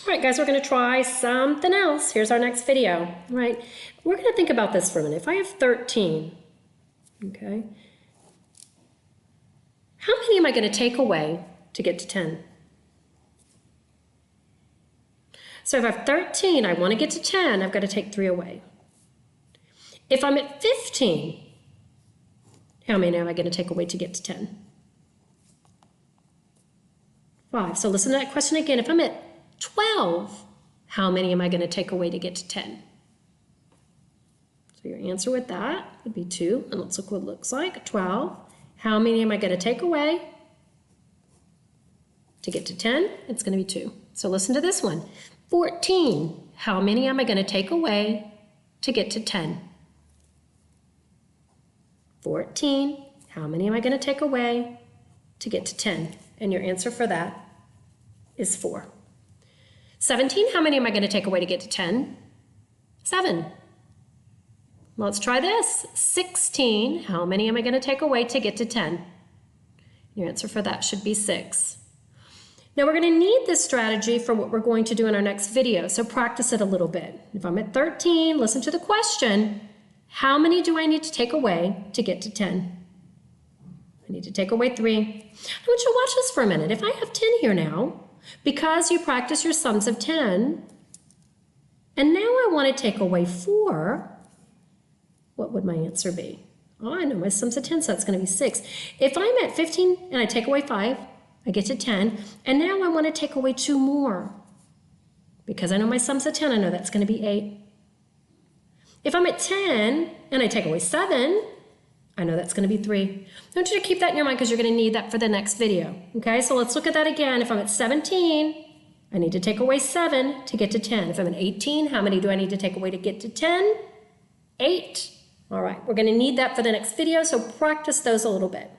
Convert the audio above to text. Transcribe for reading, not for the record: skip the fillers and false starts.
All right, guys, we're going to try something else. Here's our next video. All right, we're going to think about this for a minute. If I have 13, okay, how many am I going to take away to get to 10? So if I have 13, I want to get to 10, I've got to take 3 away. If I'm at 15, how many am I going to take away to get to 10? 5. So listen to that question again. If I'm at 12, how many am I going to take away to get to 10? So your answer with that would be 2. And let's look what it looks like. 12. How many am I going to take away to get to 10? It's going to be 2. So listen to this one. 14. How many am I going to take away to get to 10? 14. How many am I going to take away to get to 10? And your answer for that is 4. 17. How many am I going to take away to get to 10? 7. Let's try this. 16. How many am I going to take away to get to 10? Your answer for that should be 6. Now we're going to need this strategy for what we're going to do in our next video, so practice it a little bit. If I'm at 13, listen to the question. How many do I need to take away to get to 10? I need to take away 3. I want you to watch this for a minute. If I have 10 here now, because you practice your sums of 10, and now I want to take away 4, what would my answer be? Oh, I know my sums of 10, so that's going to be 6. If I'm at 15 and I take away 5, I get to 10, and now I want to take away 2 more. Because I know my sums of 10, I know that's going to be 8. If I'm at 10 and I take away 7, I know that's going to be 3. I want you to keep that in your mind because you're going to need that for the next video. Okay, so let's look at that again. If I'm at 17, I need to take away 7 to get to 10. If I'm at 18, how many do I need to take away to get to 10? 8. All right, we're going to need that for the next video, so practice those a little bit.